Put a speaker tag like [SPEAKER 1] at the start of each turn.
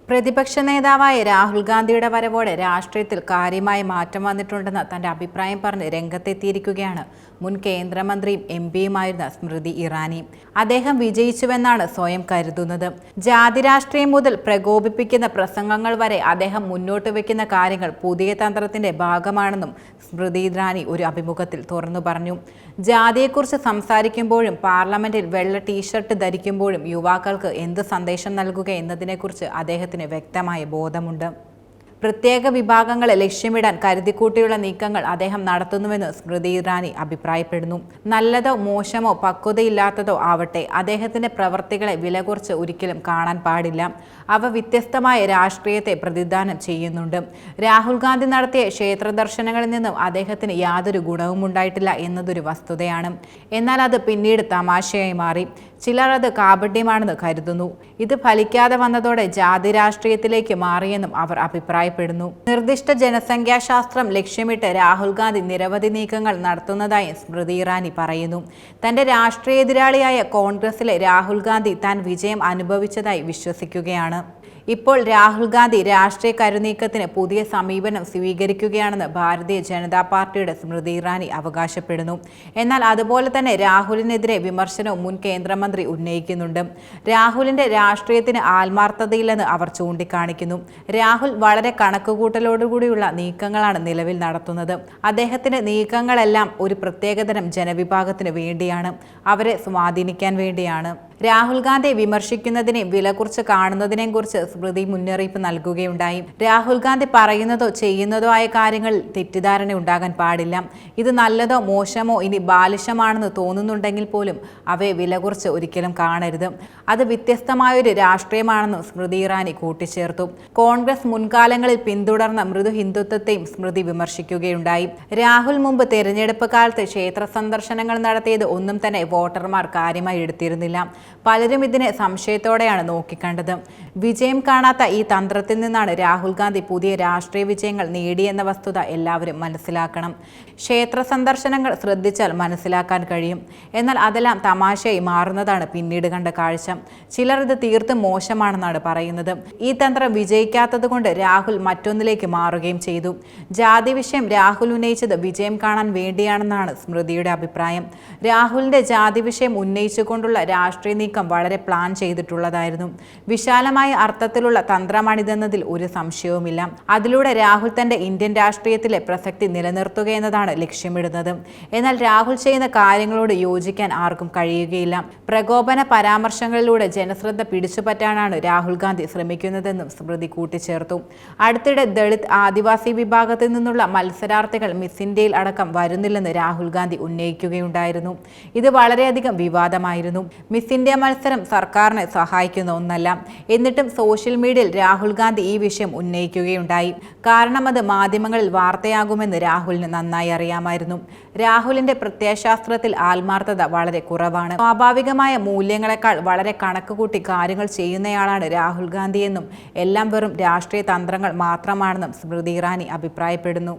[SPEAKER 1] പ്രതിപക്ഷ നേതാവായ രാഹുൽ ഗാന്ധിയുടെ വരവോടെ രാഷ്ട്രീയത്തിൽ കാര്യമായ മാറ്റം വന്നിട്ടുണ്ടെന്ന് തന്റെ അഭിപ്രായം പറഞ്ഞ് രംഗത്തെത്തിയിരിക്കുകയാണ് മുൻ കേന്ദ്രമന്ത്രിയും എംപിയുമായിരുന്ന സ്മൃതി ഇറാനി. അദ്ദേഹം വിജയിച്ചുവെന്നാണ് സ്വയം കരുതുന്നത്. ജാതി രാഷ്ട്രീയം മുതൽ പ്രകോപിപ്പിക്കുന്ന പ്രസംഗങ്ങൾ വരെ അദ്ദേഹം മുന്നോട്ട് വയ്ക്കുന്ന കാര്യങ്ങൾ പുതിയ തന്ത്രത്തിന്റെ ഭാഗമാണെന്നും സ്മൃതി ഇറാനി ഒരു അഭിമുഖത്തിൽ തുറന്നു പറഞ്ഞു. ജാതിയെക്കുറിച്ച് സംസാരിക്കുമ്പോഴും പാർലമെന്റിൽ വെള്ള ടീഷർട്ട് ധരിക്കുമ്പോഴും യുവാക്കൾക്ക് എന്ത് സന്ദേശം നൽകുക എന്നതിനെക്കുറിച്ച് അദ്ദേഹത്തിന് വ്യക്തമായ ബോധമുണ്ട്. പ്രത്യേക വിഭാഗങ്ങളെ ലക്ഷ്യമിടാൻ കരുതിക്കൂട്ടിയുള്ള നീക്കങ്ങൾ അദ്ദേഹം നടത്തുന്നുവെന്ന് സ്മൃതി ഇറാനി അഭിപ്രായപ്പെടുന്നു. നല്ലതോ മോശമോ പക്വതയില്ലാത്തതോ ആവട്ടെ, അദ്ദേഹത്തിന്റെ പ്രവർത്തികളെ വില കുറച്ച് ഒരിക്കലും കാണാൻ പാടില്ല. അവ വ്യത്യസ്തമായ രാഷ്ട്രീയത്തെ പ്രതിദാനം ചെയ്യുന്നുണ്ട്. രാഹുൽ ഗാന്ധി നടത്തിയ ക്ഷേത്ര ദർശനങ്ങളിൽ നിന്നും അദ്ദേഹത്തിന് യാതൊരു ഗുണവും ഉണ്ടായിട്ടില്ല എന്നതൊരു വസ്തുതയാണ്. എന്നാൽ അത് പിന്നീട് തമാശയായി മാറി. ചിലർ അത് കാപട്യമാണെന്ന് കരുതുന്നു. ഇത് ഫലിക്കാതെ വന്നതോടെ ജാതി രാഷ്ട്രീയത്തിലേക്ക് മാറിയെന്നും അവർ അഭിപ്രായപ്പെടുന്നു. നിർദ്ദിഷ്ട ജനസംഖ്യാശാസ്ത്രം ലക്ഷ്യമിട്ട് രാഹുൽ ഗാന്ധി നിരവധി നീക്കങ്ങൾ നടത്തുന്നതായി സ്മൃതി ഇറാനി പറയുന്നു. തന്റെ രാഷ്ട്രീയ എതിരാളിയായ കോൺഗ്രസിലെ രാഹുൽ ഗാന്ധി താൻ വിജയം അനുഭവിച്ചതായി വിശ്വസിക്കുകയാണ്. ഇപ്പോൾ രാഹുൽ ഗാന്ധി രാഷ്ട്രീയ കരുനീക്കത്തിന് പുതിയ സമീപനം സ്വീകരിക്കുകയാണെന്ന് ഭാരതീയ ജനതാ പാർട്ടിയുടെ സ്മൃതി ഇറാനി അവകാശപ്പെടുന്നു. എന്നാൽ അതുപോലെ തന്നെ രാഹുലിനെതിരെ വിമർശനവും മുൻ കേന്ദ്രമന്ത്രി ഉന്നയിക്കുന്നുണ്ട്. രാഹുലിന്റെ രാഷ്ട്രീയത്തിന് ആത്മാർത്ഥതയില്ലെന്ന് അവർ ചൂണ്ടിക്കാണിക്കുന്നു. രാഹുൽ വളരെ കണക്കുകൂട്ടലോടുകൂടിയുള്ള നീക്കങ്ങളാണ് നിലവിൽ നടത്തുന്നത്. അദ്ദേഹത്തിന്റെ നീക്കങ്ങളെല്ലാം ഒരു പ്രത്യേകതരം ജനവിഭാഗത്തിന് വേണ്ടിയാണ്, അവരെ സ്വാധീനിക്കാൻ വേണ്ടിയാണ്. രാഹുൽ ഗാന്ധിയെ വിമർശിക്കുന്നതിനെയും വില കുറച്ച് കാണുന്നതിനെയും കുറിച്ച് സ്മൃതി മുന്നറിയിപ്പ് നൽകുകയുണ്ടായി. രാഹുൽ ഗാന്ധി പറയുന്നതോ ചെയ്യുന്നതോ ആയ കാര്യങ്ങളിൽ തെറ്റിദ്ധാരണ ഉണ്ടാകാൻ പാടില്ല. ഇത് നല്ലതോ മോശമോ ഇനി ബാലിശമാണെന്ന് തോന്നുന്നുണ്ടെങ്കിൽ പോലും അവയെ വില കുറച്ച് ഒരിക്കലും കാണരുത്. അത് വ്യത്യസ്തമായൊരു രാഷ്ട്രീയമാണെന്നും സ്മൃതി ഇറാനി കൂട്ടിച്ചേർത്തു. കോൺഗ്രസ് മുൻകാലങ്ങളിൽ പിന്തുടർന്ന മൃദു ഹിന്ദുത്വത്തെയും സ്മൃതി വിമർശിക്കുകയുണ്ടായി. രാഹുൽ മുമ്പ് തെരഞ്ഞെടുപ്പ് കാലത്ത് ക്ഷേത്ര സന്ദർശനങ്ങൾ നടത്തിയത് ഒന്നും തന്നെ വോട്ടർമാർ കാര്യമായി എടുത്തിരുന്നില്ല. പലരും ഇതിനെ സംശയത്തോടെയാണ് നോക്കിക്കണ്ടത്. വിജയം കാണാത്ത ഈ തന്ത്രത്തിൽ നിന്നാണ് രാഹുൽ ഗാന്ധി പുതിയ രാഷ്ട്രീയ വിജയങ്ങൾ നേടിയെന്ന വസ്തുത എല്ലാവരും മനസ്സിലാക്കണം. ക്ഷേത്ര സന്ദർശനങ്ങൾ ശ്രദ്ധിച്ചാൽ മനസ്സിലാക്കാൻ കഴിയും. എന്നാൽ അതെല്ലാം തമാശയായി മാറുന്നതാണ് പിന്നീട് കണ്ട കാഴ്ച. ചിലർ ഇത് തീർത്തും മോശമാണെന്നാണ് പറയുന്നത്. ഈ തന്ത്രം വിജയിക്കാത്തത് കൊണ്ട് രാഹുൽ മറ്റൊന്നിലേക്ക് മാറുകയും ചെയ്തു. ജാതി വിഷയം രാഹുൽ ഉന്നയിച്ചത് വിജയം കാണാൻ വേണ്ടിയാണെന്നാണ് സ്മൃതിയുടെ അഭിപ്രായം. രാഹുലിന്റെ ജാതി വിഷയം ഉന്നയിച്ചുകൊണ്ടുള്ള രാഷ്ട്രീയ നീക്കം വളരെ പ്ലാൻ ചെയ്തിട്ടുള്ളതായിരുന്നു. വിശാലമായ അർത്ഥത്തിലുള്ള തന്ത്രമാണിതെന്നതിൽ ഒരു സംശയവുമില്ല. അതിലൂടെ രാഹുൽ തന്റെ ഇന്ത്യൻ രാഷ്ട്രീയത്തിലെ പ്രസക്തി നിലനിർത്തുക എന്നതാണ് ലക്ഷ്യമിടുന്നത്. എന്നാൽ രാഹുൽ ചെയ്യുന്ന കാര്യങ്ങളോട് യോജിക്കാൻ ആർക്കും കഴിയുകയില്ല. പ്രകോപന പരാമർശങ്ങളിലൂടെ ജനശ്രദ്ധ പിടിച്ചുപറ്റാനാണ് രാഹുൽ ഗാന്ധി ശ്രമിക്കുന്നതെന്നും സ്മൃതി കൂട്ടിച്ചേർത്തു. അടുത്തിടെ ദളിത് ആദിവാസി വിഭാഗത്തിൽ നിന്നുള്ള മത്സരാർത്ഥികൾ മിസ് ഇന്ത്യയിൽ അടക്കം വരുന്നില്ലെന്ന് രാഹുൽ ഗാന്ധി ഉന്നയിക്കുകയുണ്ടായിരുന്നു. ഇത് വളരെയധികം വിവാദമായിരുന്നു. മിസ് ഇന്ത്യ മത്സരം സർക്കാരിനെ സഹായിക്കുന്ന ഒന്നല്ല. എന്നിട്ടും സോഷ്യൽ മീഡിയയിൽ രാഹുൽ ഗാന്ധി ഈ വിഷയം ഉന്നയിക്കുകയുണ്ടായി. കാരണം അത് മാധ്യമങ്ങളിൽ വാർത്തയാകുമെന്ന് രാഹുലിന് നന്നായി അറിയാമായിരുന്നു. രാഹുലിന്റെ പ്രത്യയശാസ്ത്രത്തിൽ ആത്മാർത്ഥത വളരെ കുറവാണ്. സ്വാഭാവികമായ മൂല്യങ്ങളെക്കാൾ വളരെ കണക്കുകൂട്ടി കാര്യങ്ങൾ ചെയ്യുന്നയാളാണ് രാഹുൽ ഗാന്ധിയെന്നും എല്ലാം വെറും രാഷ്ട്രീയ തന്ത്രങ്ങൾ മാത്രമാണെന്നും സ്മൃതി ഇറാനി അഭിപ്രായപ്പെടുന്നു.